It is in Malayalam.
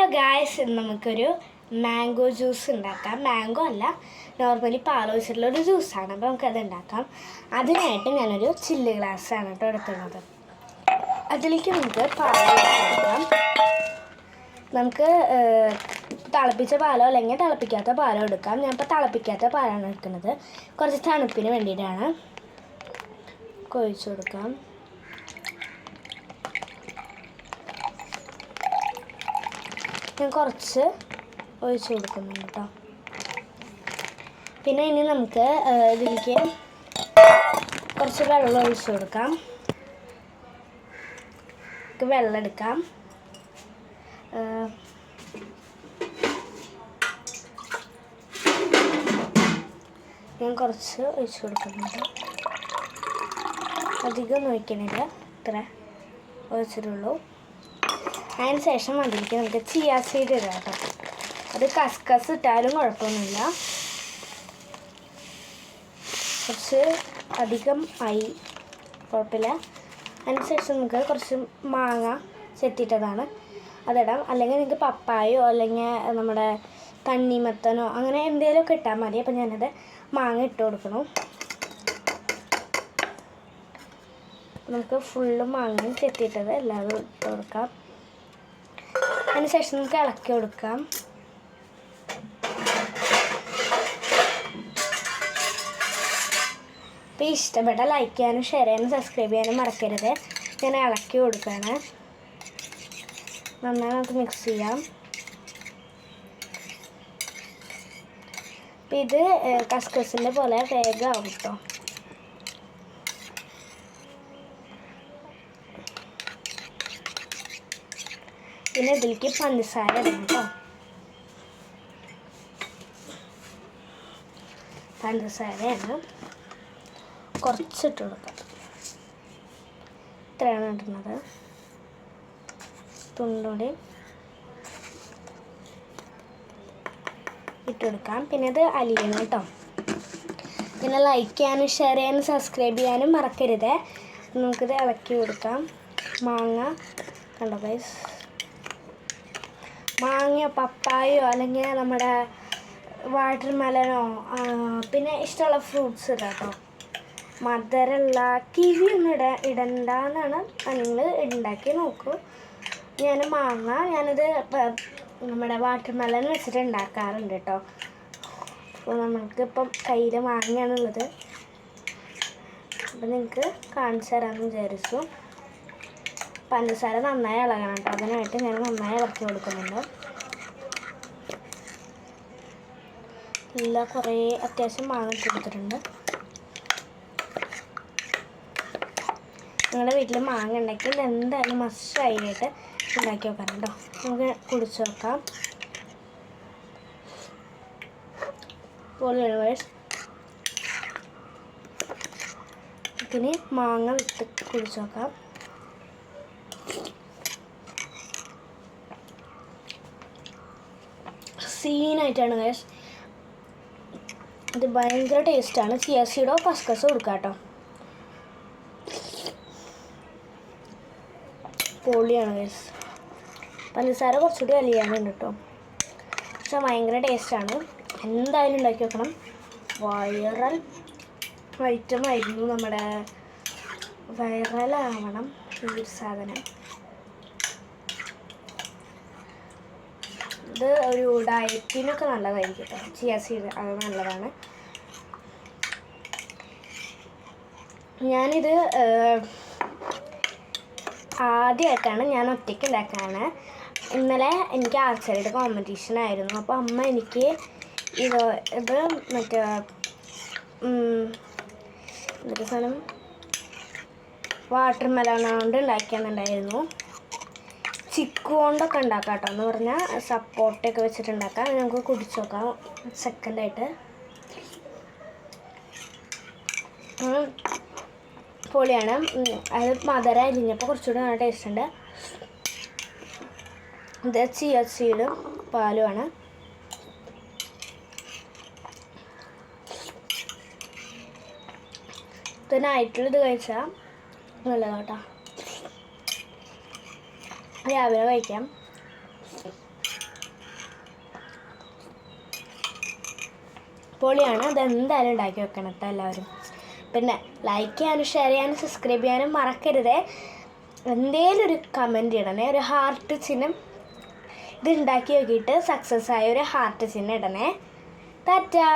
ഹലോ ഗായ്സ്, ഇന്ന് നമുക്കൊരു മാംഗോ ജ്യൂസ് ഉണ്ടാക്കാം. മാംഗോ അല്ല, നോർമലി പാൽ ഒഴിച്ചിട്ടുള്ളൊരു ജ്യൂസാണ്. അപ്പോൾ നമുക്കത് ഉണ്ടാക്കാം. അതിനായിട്ട് ഞാനൊരു ചില്ല് ഗ്ലാസ്സാണ് കേട്ടോ എടുക്കുന്നത്. അതിലേക്ക് നമുക്ക് പാൽ ഒഴിച്ചെടുക്കാം. നമുക്ക് തിളപ്പിച്ച പാലോ അല്ലെങ്കിൽ തിളപ്പിക്കാത്ത പാലോ എടുക്കാം. ഞാനിപ്പോൾ തിളപ്പിക്കാത്ത പാലാണ് എടുക്കുന്നത്. കുറച്ച് തണുപ്പിന് വേണ്ടിയിട്ടാണ്. ഒഴിച്ചു കൊടുക്കാം. ഞാൻ കുറച്ച് ഒഴിച്ച് കൊടുക്കുന്നുണ്ട് കേട്ടോ. പിന്നെ ഇനി നമുക്ക് ഇതിലേക്ക് കുറച്ച് വെള്ളം ഒഴിച്ച് കൊടുക്കാം. വെള്ളം എടുക്കാം. ഞാൻ കുറച്ച് ഒഴിച്ച് കൊടുക്കുന്നുണ്ട്. അധികം ഒഴിക്കണില്ല, ഇത്ര ഒഴിച്ചിട്ടുള്ളൂ. അതിന് ശേഷം അതിലേക്ക് നമുക്ക് ചിയ സീഡ് ഇടാം കേട്ടോ. അത് കസ്കസ് ഇട്ടാലും കുഴപ്പമൊന്നുമില്ല. കുറച്ച് അധികം ആയി, കുഴപ്പമില്ല. അതിന് ശേഷം നമുക്ക് കുറച്ച് മാങ്ങ ചെത്തിയിട്ടതാണ് അതിടാം. അല്ലെങ്കിൽ നിങ്ങൾക്ക് പപ്പായോ അല്ലെങ്കിൽ നമ്മുടെ തണ്ണിമത്തനോ അങ്ങനെ എന്തെങ്കിലുമൊക്കെ ഇട്ടാൽ മതി. അപ്പം ഞാനത് മാങ്ങ ഇട്ട് കൊടുക്കണം. നമുക്ക് ഫുള്ള് മാങ്ങയും ചെത്തിയിട്ടത് എല്ലാവരും ഇട്ട് കൊടുക്കാം. അതിനുശേഷം നമുക്ക് ഇളക്കി കൊടുക്കാം. അപ്പോൾ ഇഷ്ടപ്പെട്ട ലൈക്ക് ചെയ്യാനും ഷെയർ ചെയ്യാനും സബ്സ്ക്രൈബ് ചെയ്യാനും മറക്കരുത്. ഞാൻ ഇളക്കി കൊടുക്കുകയാണ്. നന്നായി നമുക്ക് മിക്സ് ചെയ്യാം. അപ്പം ഇത് കസ്കസിൻ്റെ പോലെ വേഗമാവും കേട്ടോ. പിന്നെ ഇതിലേക്ക് പഞ്ചസാര ഇടണം കേട്ടോ. പഞ്ചസാരയാണ് കുറച്ചിട്ട് കൊടുക്കാം. ഇത്രയാണ് ഇടുന്നത്. തുണ്ടൂടി ഇട്ട് കൊടുക്കാം. പിന്നെ ഇത് അലിയണം കേട്ടോ. പിന്നെ ലൈക്ക് ചെയ്യാനും ഷെയർ ചെയ്യാനും സബ്സ്ക്രൈബ് ചെയ്യാനും മറക്കരുത്. നമുക്കിത് ഇളക്കി കൊടുക്കാം. മാങ്ങ കണ്ടോ ഗൈസ്, മാങ്ങയോ പപ്പായോ അല്ലെങ്കിൽ നമ്മുടെ വാട്ടർ മെലനോ പിന്നെ ഇഷ്ടമുള്ള ഫ്രൂട്ട്സ് ഇടാം കേട്ടോ. മധുരമുള്ള കിവി ഒന്നും ഇടണ്ടെന്നാണ് നിങ്ങൾ ഉണ്ടാക്കി നോക്കൂ. ഞാനത് നമ്മുടെ വാട്ടർ മെലൻ വെച്ചിട്ട് ഉണ്ടാക്കാറുണ്ട് കേട്ടോ. അപ്പോൾ നമുക്കിപ്പം കയ്യിൽ മാങ്ങയാണുള്ളത്. അപ്പം നിങ്ങൾക്ക് കാണിച്ചു തരാമെന്ന് വിചാരിച്ചു. പഞ്ചസാര നന്നായി ഇളകണം കേട്ടോ. അതിനായിട്ട് ഞാൻ നന്നായി ഇളക്കി കൊടുക്കുന്നുണ്ട്. കുറേ അത്യാവശ്യം മാങ്ങ കൊടുത്തിട്ടുണ്ട്. നിങ്ങളുടെ വീട്ടിൽ മാങ്ങ ഉണ്ടെങ്കിൽ എന്തായാലും മസ്റ്റായിട്ട് ഉണ്ടാക്കി വെക്കണം കേട്ടോ. നമുക്ക് കുടിച്ച് നോക്കാം. ഇതിന് മാങ്ങ വിട്ട് കുടിച്ച് നോക്കാം. സീനായിട്ടാണ് ഗൈസ്. ഇത് ഭയങ്കര ടേസ്റ്റാണ്. ചിയ സീഡോ കസ്കസോ കൊടുക്കാം കേട്ടോ. പൊളിയാണ് ഗൈസ്. പഞ്ചസാര കുറച്ചുകൂടി അലിയാനുണ്ട് കേട്ടോ. പക്ഷെ ഭയങ്കര ടേസ്റ്റാണ്. എന്തായാലും ഉണ്ടാക്കി വെക്കണം. വൈറൽ ഐറ്റം ആയിരുന്നു. നമ്മുടെ വൈറലാവണം ഈ ഒരു സാധനം. ഇത് ഒരു ഡയറ്റിനൊക്കെ നല്ലതായിരിക്കും കേട്ടോ. ചിയ സീഡ് അത് നല്ലതാണ്. ഞാനിത് ആദ്യമായിട്ടാണ് ഞാൻ ഒറ്റയ്ക്ക് ഉണ്ടാക്കാനാണ്. ഇന്നലെ എനിക്ക് ആർച്ചറിയുടെ കോമ്പറ്റീഷൻ ആയിരുന്നു. അപ്പോൾ അമ്മ എനിക്ക് ഇത് മറ്റേ എന്തൊരു സാധനം വാട്ടർ മെലൺ കൊണ്ട് ഉണ്ടാക്കിയെന്നുണ്ടായിരുന്നു. ചിക്കു കൊണ്ടൊക്കെ ഉണ്ടാക്കാം കേട്ടോ. എന്ന് പറഞ്ഞാൽ സപ്പോർട്ടൊക്കെ വെച്ചിട്ടുണ്ടാക്കാം. നമുക്ക് കുടിച്ച് നോക്കാം സെക്കൻഡായിട്ട്. പൊളിയാണ്. അത് മധുരം അരിഞ്ഞപ്പോൾ കുറച്ചുകൂടി നല്ല ടേസ്റ്റ് ഉണ്ട്. ഇത് ചിയ സീഡും പാലുമാണ്. ഇതിനായിട്ടുള്ളത് കഴിച്ചാൽ നല്ലതാട്ടോ. രാവിലെ കഴിക്കാം. പൊളിയാണ്. അതെന്തായാലും ഉണ്ടാക്കി വെക്കണം കേട്ടോ എല്ലാവരും. പിന്നെ ലൈക്ക് ചെയ്യാനും ഷെയർ ചെയ്യാനും സബ്സ്ക്രൈബ് ചെയ്യാനും മറക്കരുതേ. എന്തേലും ഒരു കമൻറ്റ് ഇടണേ, ഒരു ഹാർട്ട് ചിഹ്നം. ഇത് ഉണ്ടാക്കി നോക്കിയിട്ട് സക്സസ് ആയ ഒരു ഹാർട്ട് ചിഹ്നം ഇടണേ. ടാറ്റാ.